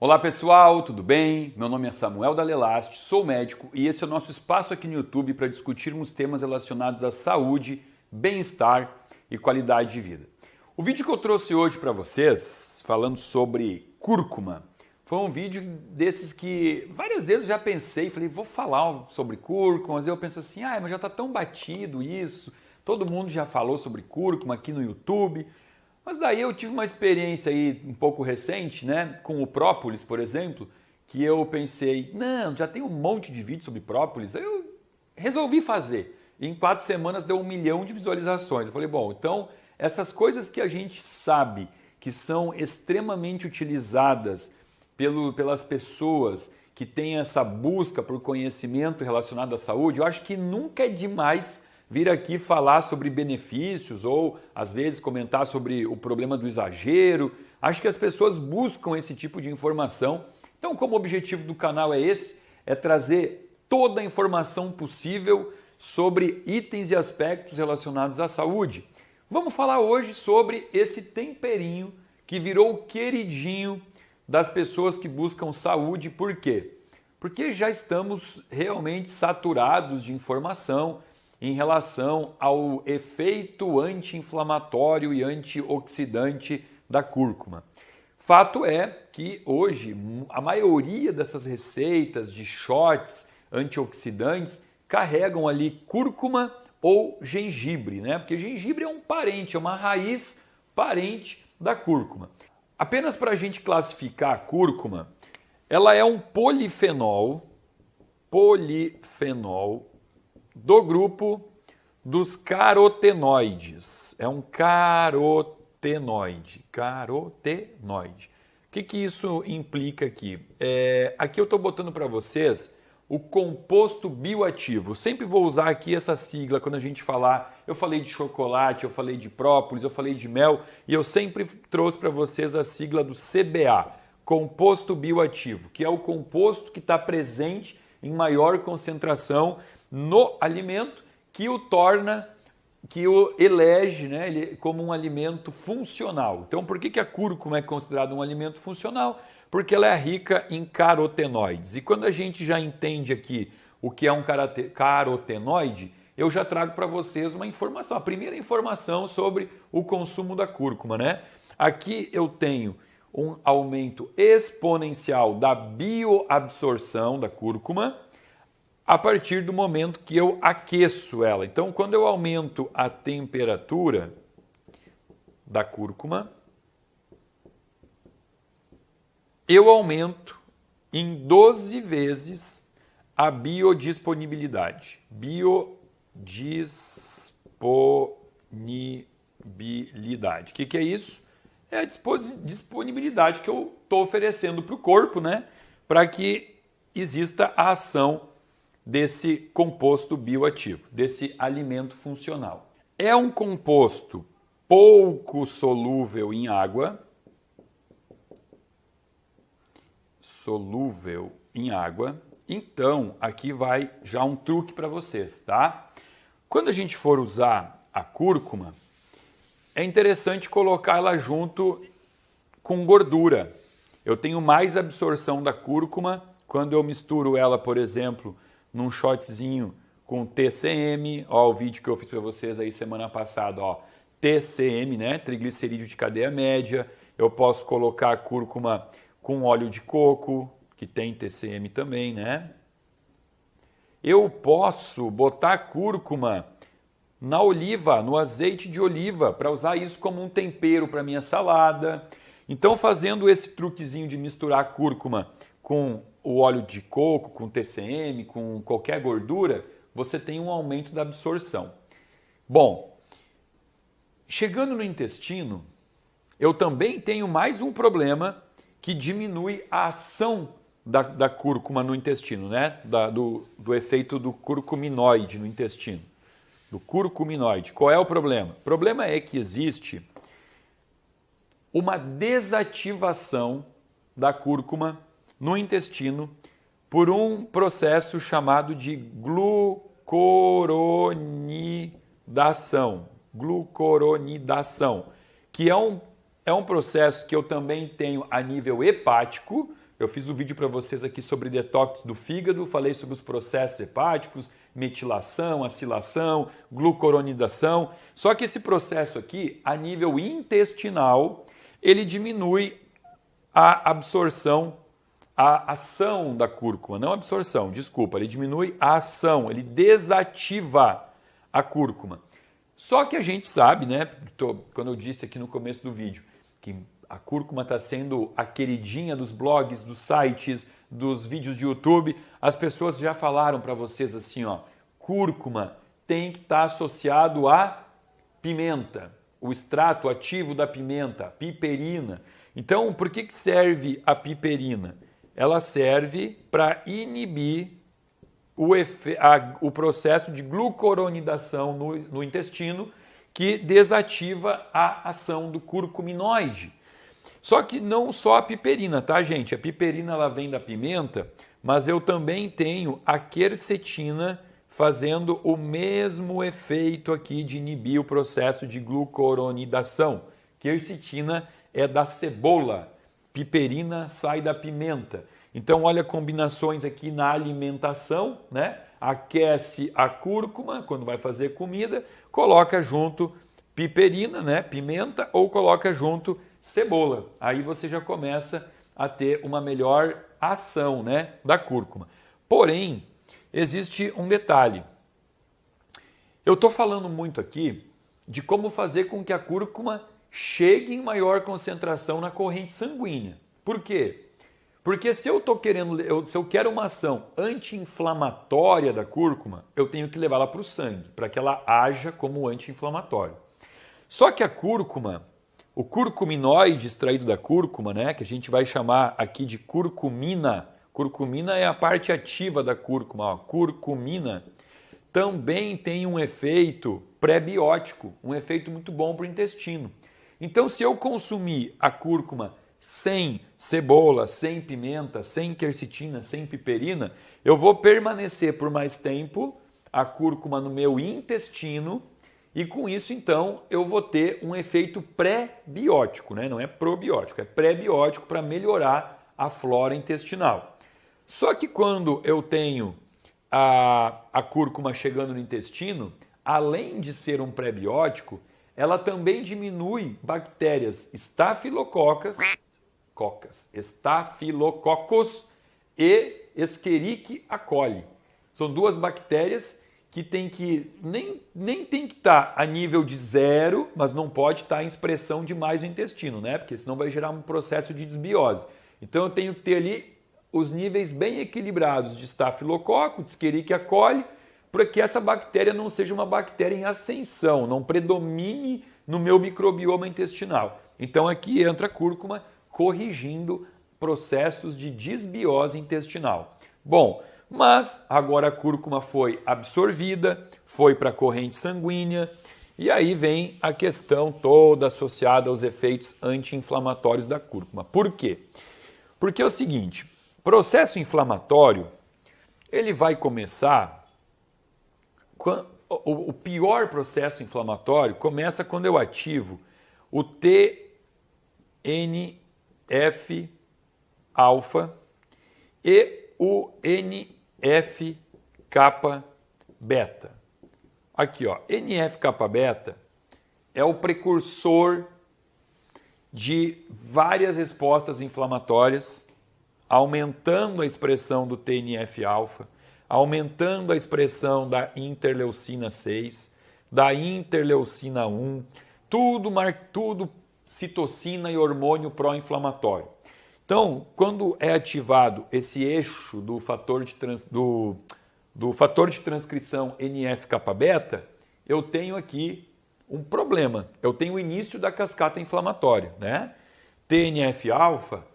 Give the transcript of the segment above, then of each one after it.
Olá pessoal, tudo bem? Meu nome é Samuel Dalelast, sou médico e esse é o nosso espaço aqui no YouTube para discutirmos temas relacionados à saúde, bem-estar e qualidade de vida. O vídeo que eu trouxe hoje para vocês, falando sobre cúrcuma, foi um vídeo desses que várias vezes eu já pensei, falei, vou falar sobre cúrcuma, mas eu penso assim, mas já está tão batido isso, todo mundo já falou sobre cúrcuma aqui no YouTube. Mas daí eu tive uma experiência aí um pouco recente, né, com o própolis, por exemplo, que eu pensei, não, já tem um monte de vídeo sobre própolis, aí eu resolvi fazer. E em 4 semanas deu 1 milhão de visualizações. Eu falei, bom, então essas coisas que a gente sabe que são extremamente utilizadas pelas pessoas que têm essa busca por conhecimento relacionado à saúde, eu acho que nunca é demais vir aqui falar sobre benefícios ou, às vezes, comentar sobre o problema do exagero. Acho que as pessoas buscam esse tipo de informação. Então, como o objetivo do canal é esse, é trazer toda a informação possível sobre itens e aspectos relacionados à saúde. Vamos falar hoje sobre esse temperinho que virou o queridinho das pessoas que buscam saúde. Por quê? Porque já estamos realmente saturados de informação em relação ao efeito anti-inflamatório e antioxidante da cúrcuma. Fato é que hoje a maioria dessas receitas de shots antioxidantes carregam ali cúrcuma ou gengibre, né? Porque gengibre é um parente, é uma raiz parente da cúrcuma. Apenas para a gente classificar a cúrcuma, ela é um polifenol do grupo dos carotenoides. É um carotenoide. O que isso implica aqui? Aqui eu estou botando para vocês o composto bioativo. Sempre vou usar aqui essa sigla quando a gente falar. Eu falei de chocolate, eu falei de própolis, eu falei de mel e eu sempre trouxe para vocês a sigla do CBA, composto bioativo, que é o composto que está presente em maior concentração no alimento, que o torna, que o elege, né, como um alimento funcional. Então, por que a cúrcuma é considerada um alimento funcional? Porque ela é rica em carotenoides. E quando a gente já entende aqui o que é um carotenoide, eu já trago para vocês uma informação, a primeira informação sobre o consumo da cúrcuma, né? Aqui eu tenho um aumento exponencial da bioabsorção da cúrcuma a partir do momento que eu aqueço ela. Então, quando eu aumento a temperatura da cúrcuma, eu aumento em 12 vezes a biodisponibilidade. Biodisponibilidade. O que é isso? É a disponibilidade que eu estou oferecendo para o corpo, né? Para que exista a ação desse composto bioativo, desse alimento funcional. É um composto pouco solúvel em água, Então, aqui vai já um truque para vocês, tá? Quando a gente for usar a cúrcuma, é interessante colocar ela junto com gordura. Eu tenho mais absorção da cúrcuma quando eu misturo ela, por exemplo, num shotzinho com TCM, o vídeo que eu fiz para vocês aí semana passada, TCM, né, triglicerídeo de cadeia média. Eu posso colocar a cúrcuma com óleo de coco, que tem TCM também, né? Eu posso botar a cúrcuma na oliva, no azeite de oliva, para usar isso como um tempero para minha salada. Então, fazendo esse truquezinho de misturar a cúrcuma com o óleo de coco, com TCM, com qualquer gordura, você tem um aumento da absorção. Bom, chegando no intestino, eu também tenho mais um problema que diminui a ação da cúrcuma no intestino, né? Do efeito do curcuminoide no intestino. Do curcuminoide. Qual é o problema? O problema é que existe uma desativação da cúrcuma no intestino por um processo chamado de glucuronidação. Glucuronidação, que é um processo que eu também tenho a nível hepático, Eu fiz um vídeo para vocês aqui sobre detox do fígado, falei sobre os processos hepáticos, metilação, acilação, glucoronidação. Só que esse processo aqui, a nível intestinal, ele diminui a absorção, a ação da cúrcuma, não a absorção, desculpa, ele diminui a ação, ele desativa a cúrcuma. Só que a gente sabe, né, quando eu disse aqui no começo do vídeo, que a cúrcuma está sendo a queridinha dos blogs, dos sites, dos vídeos de YouTube, as pessoas já falaram para vocês assim, ó, cúrcuma tem que estar associado a pimenta, o extrato ativo da pimenta, piperina. Então, por que serve a piperina? Ela serve para inibir o processo de glucoronidação no intestino, que desativa a ação do curcuminoide. Só que não só a piperina, tá, gente? A piperina ela vem da pimenta, mas eu também tenho a quercetina fazendo o mesmo efeito aqui de inibir o processo de glucoronidação. Quercetina é da cebola, piperina sai da pimenta. Então, olha combinações aqui na alimentação, né? Aquece a cúrcuma quando vai fazer comida, coloca junto piperina, né? Pimenta, ou coloca junto cebola. Aí você já começa a ter uma melhor ação, né, da cúrcuma. Porém, existe um detalhe. Eu estou falando muito aqui de como fazer com que a cúrcuma chegue em maior concentração na corrente sanguínea. Por quê? Porque se eu quero uma ação anti-inflamatória da cúrcuma, eu tenho que levá-la para o sangue, para que ela haja como anti-inflamatório. Só que a cúrcuma, o curcuminoide extraído da cúrcuma, né, que a gente vai chamar aqui de curcumina, curcumina é a parte ativa da cúrcuma, ó, curcumina, também tem um efeito pré-biótico, um efeito muito bom para o intestino. Então, se eu consumir a cúrcuma sem cebola, sem pimenta, sem quercetina, sem piperina, eu vou permanecer por mais tempo a cúrcuma no meu intestino e com isso, então, eu vou ter um efeito pré-biótico, né? Não é probiótico, é pré-biótico para melhorar a flora intestinal. Só que quando eu tenho a cúrcuma chegando no intestino, além de ser um pré-biótico, ela também diminui bactérias estafilococcus e Escherichia coli. São duas bactérias que nem tem que estar a nível de zero, mas não pode estar em expressão demais no intestino, né? Porque senão vai gerar um processo de desbiose. Então eu tenho que ter ali os níveis bem equilibrados de estafilococcus, de Escherichia coli, para que essa bactéria não seja uma bactéria em ascensão, não predomine no meu microbioma intestinal. Então aqui entra a cúrcuma corrigindo processos de desbiose intestinal. Bom, mas agora a cúrcuma foi absorvida, foi para a corrente sanguínea e aí vem a questão toda associada aos efeitos anti-inflamatórios da cúrcuma. Por quê? Porque é o seguinte, processo inflamatório, ele vai começar... O pior processo inflamatório começa quando eu ativo o TNF-alfa e o NF-kappa-beta. Aqui, ó, NF-kappa-beta é o precursor de várias respostas inflamatórias, aumentando a expressão do TNF-alfa, aumentando a expressão da interleucina 6, da interleucina 1, tudo citocina e hormônio pró-inflamatório. Então, quando é ativado esse eixo do fator de transcrição NF-kappa-beta, eu tenho aqui um problema. Eu tenho o início da cascata inflamatória, né? TNF-alfa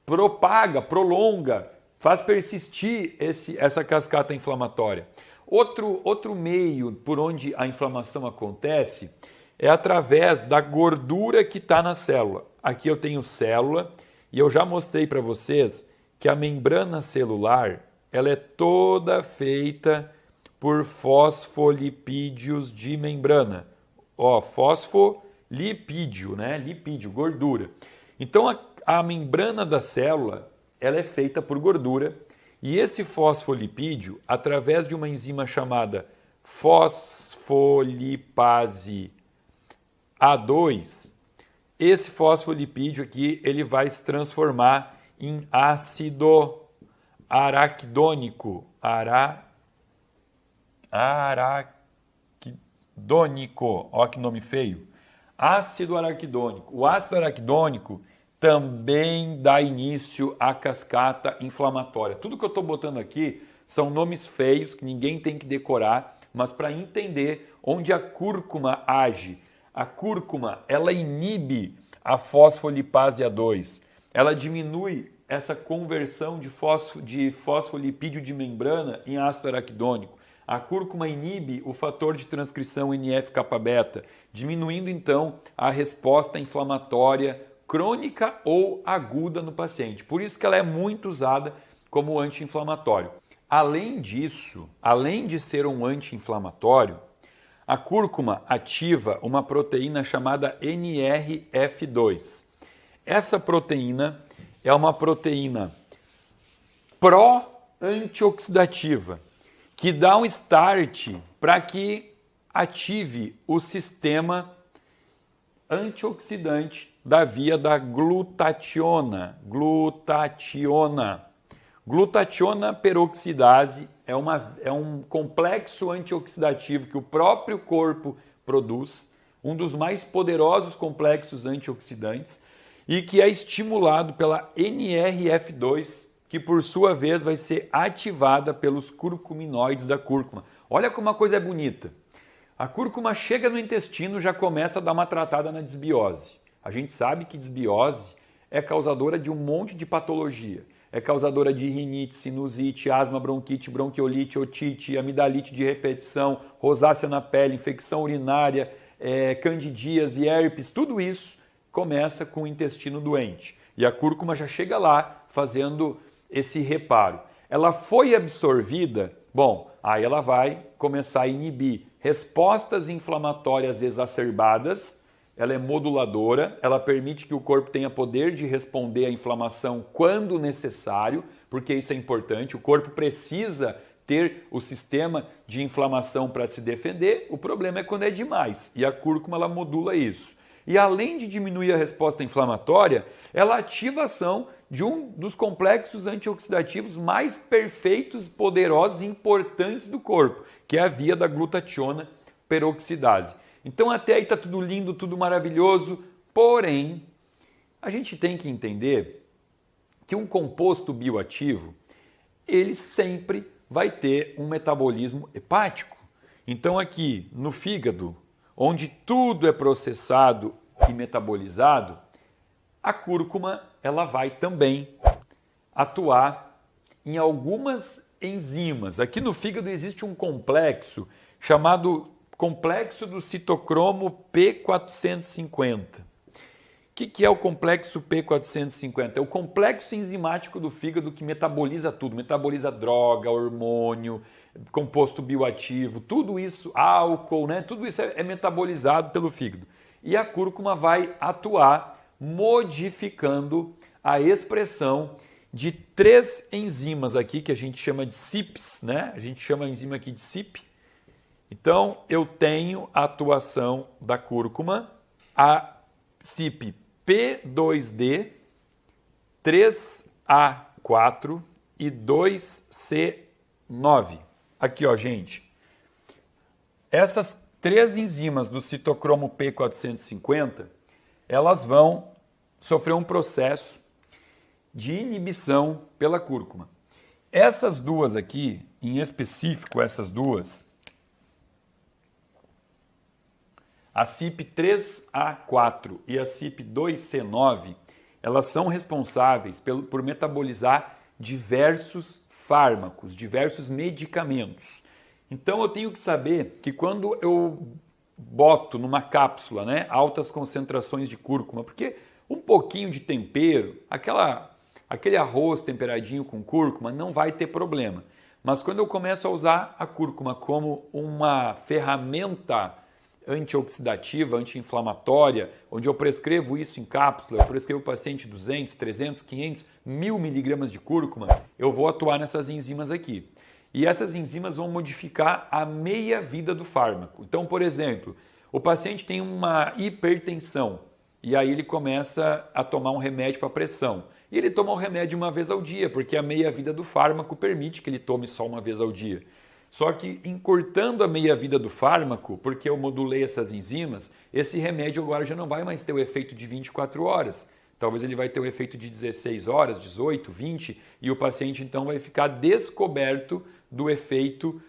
propaga, prolonga, faz persistir essa cascata inflamatória. Outro meio por onde a inflamação acontece é através da gordura que está na célula. Aqui eu tenho célula e eu já mostrei para vocês que a membrana celular ela é toda feita por fosfolipídios de membrana. Ó, fosfolipídio, né? Lipídio, gordura. Então a membrana da célula ela é feita por gordura e esse fosfolipídio, através de uma enzima chamada fosfolipase A2, esse fosfolipídio aqui ele vai se transformar em ácido araquidônico. Araquidônico, olha que nome feio. Ácido araquidônico. O ácido araquidônico também dá início à cascata inflamatória. Tudo que eu estou botando aqui são nomes feios que ninguém tem que decorar, mas para entender onde a cúrcuma age. A cúrcuma, ela inibe a fosfolipase A2. Ela diminui essa conversão de fosfolipídio de membrana em ácido araquidônico. A cúrcuma inibe o fator de transcrição NF-kappa-beta, diminuindo então a resposta inflamatória crônica ou aguda no paciente. Por isso que ela é muito usada como anti-inflamatório. Além disso, além de ser um anti-inflamatório, a cúrcuma ativa uma proteína chamada NRF2. Essa proteína é uma proteína pró-antioxidativa, que dá um start para que ative o sistema antioxidante da via da glutationa. Glutationa peroxidase é um complexo antioxidativo que o próprio corpo produz, um dos mais poderosos complexos antioxidantes, e que é estimulado pela NRF2, que por sua vez vai ser ativada pelos curcuminoides da cúrcuma. Olha como a coisa é bonita. A cúrcuma chega no intestino, já começa a dar uma tratada na desbiose. A gente sabe que desbiose é causadora de um monte de patologia. É causadora de rinite, sinusite, asma, bronquite, bronquiolite, otite, amidalite de repetição, rosácea na pele, infecção urinária, candidíase, herpes, tudo isso começa com o intestino doente. E a cúrcuma já chega lá fazendo esse reparo. Ela foi absorvida, aí ela vai começar a inibir respostas inflamatórias exacerbadas, ela é moduladora, ela permite que o corpo tenha poder de responder à inflamação quando necessário, porque isso é importante, o corpo precisa ter o sistema de inflamação para se defender, o problema é quando é demais, e a cúrcuma ela modula isso. E além de diminuir a resposta inflamatória, ela ativa a ação de um dos complexos antioxidativos mais perfeitos, poderosos e importantes do corpo, que é a via da glutationa peroxidase. Então até aí está tudo lindo, tudo maravilhoso, porém a gente tem que entender que um composto bioativo, ele sempre vai ter um metabolismo hepático. Então aqui no fígado, onde tudo é processado e metabolizado, a cúrcuma ela vai também atuar em algumas enzimas. Aqui no fígado existe um complexo chamado complexo do citocromo P450. O que é o complexo P450? É o complexo enzimático do fígado que metaboliza tudo, metaboliza droga, hormônio, composto bioativo, tudo isso, álcool, né? Tudo isso é metabolizado pelo fígado. E a cúrcuma vai atuar modificando a expressão de 3 enzimas aqui que a gente chama de CYPs, né? A gente chama a enzima aqui de CYP. Então, eu tenho a atuação da cúrcuma, a CYP P2D, 3A4 e 2C9. Aqui, ó, gente. Essas 3 enzimas do citocromo P450, elas vão sofrer um processo de inibição pela cúrcuma. Essas duas aqui, em específico essas duas, a CYP3A4 e a CYP2C9, elas são responsáveis por metabolizar diversos fármacos, diversos medicamentos. Então eu tenho que saber que quando eu boto numa cápsula, né, altas concentrações de cúrcuma, porque um pouquinho de tempero, aquele arroz temperadinho com cúrcuma não vai ter problema. Mas quando eu começo a usar a cúrcuma como uma ferramenta antioxidativa, anti-inflamatória, onde eu prescrevo isso em cápsula, eu prescrevo o paciente 200, 300, 500, 1000 miligramas de cúrcuma, eu vou atuar nessas enzimas aqui. E essas enzimas vão modificar a meia-vida do fármaco. Então, por exemplo, o paciente tem uma hipertensão e aí ele começa a tomar um remédio para pressão. E ele toma o remédio uma vez ao dia, porque a meia-vida do fármaco permite que ele tome só uma vez ao dia. Só que encurtando a meia-vida do fármaco, porque eu modulei essas enzimas, esse remédio agora já não vai mais ter o efeito de 24 horas. Talvez ele vai ter o efeito de 16 horas, 18, 20, e o paciente então vai ficar descoberto do efeito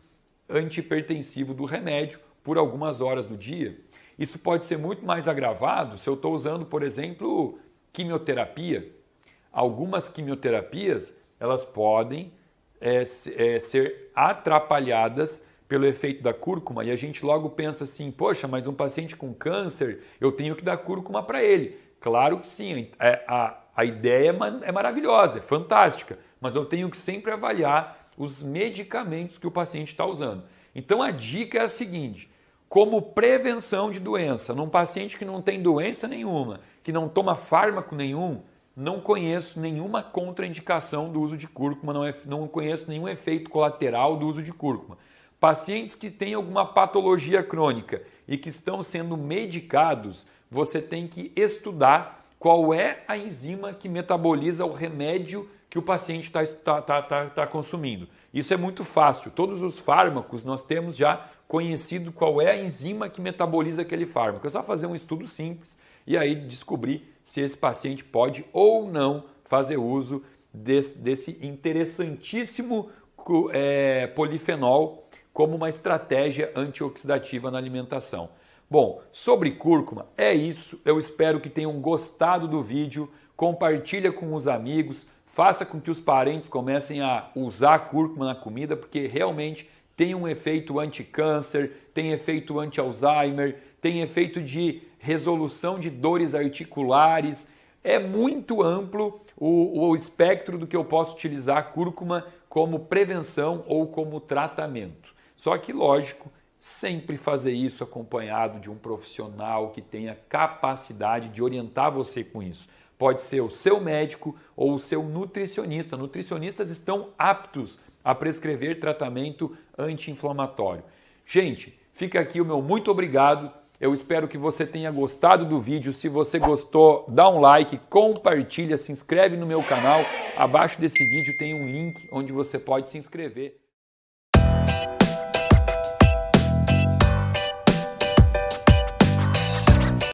antihipertensivo do remédio por algumas horas do dia. Isso pode ser muito mais agravado se eu estou usando, por exemplo, quimioterapia. Algumas quimioterapias, elas podem ser atrapalhadas pelo efeito da cúrcuma e a gente logo pensa assim, poxa, mas um paciente com câncer, eu tenho que dar cúrcuma para ele. Claro que sim, a ideia é maravilhosa, é fantástica, mas eu tenho que sempre avaliar os medicamentos que o paciente está usando. Então a dica é a seguinte, como prevenção de doença, num paciente que não tem doença nenhuma, que não toma fármaco nenhum, não conheço nenhuma contraindicação do uso de cúrcuma, não conheço nenhum efeito colateral do uso de cúrcuma. Pacientes que têm alguma patologia crônica e que estão sendo medicados, você tem que estudar qual é a enzima que metaboliza o remédio que o paciente está consumindo. Isso é muito fácil. Todos os fármacos nós temos já conhecido qual é a enzima que metaboliza aquele fármaco. É só fazer um estudo simples e aí descobrir se esse paciente pode ou não fazer uso desse interessantíssimo polifenol como uma estratégia antioxidativa na alimentação. Bom, sobre cúrcuma é isso. Eu espero que tenham gostado do vídeo. Compartilha com os amigos, faça com que os parentes comecem a usar a cúrcuma na comida, porque realmente tem um efeito anti-câncer, tem efeito anti-Alzheimer, tem efeito de resolução de dores articulares. É muito amplo o espectro do que eu posso utilizar a cúrcuma como prevenção ou como tratamento. Só que, lógico, sempre fazer isso acompanhado de um profissional que tenha capacidade de orientar você com isso. Pode ser o seu médico ou o seu nutricionista. Nutricionistas estão aptos a prescrever tratamento anti-inflamatório. Gente, fica aqui o meu muito obrigado. Eu espero que você tenha gostado do vídeo. Se você gostou, dá um like, compartilha, se inscreve no meu canal. Abaixo desse vídeo tem um link onde você pode se inscrever.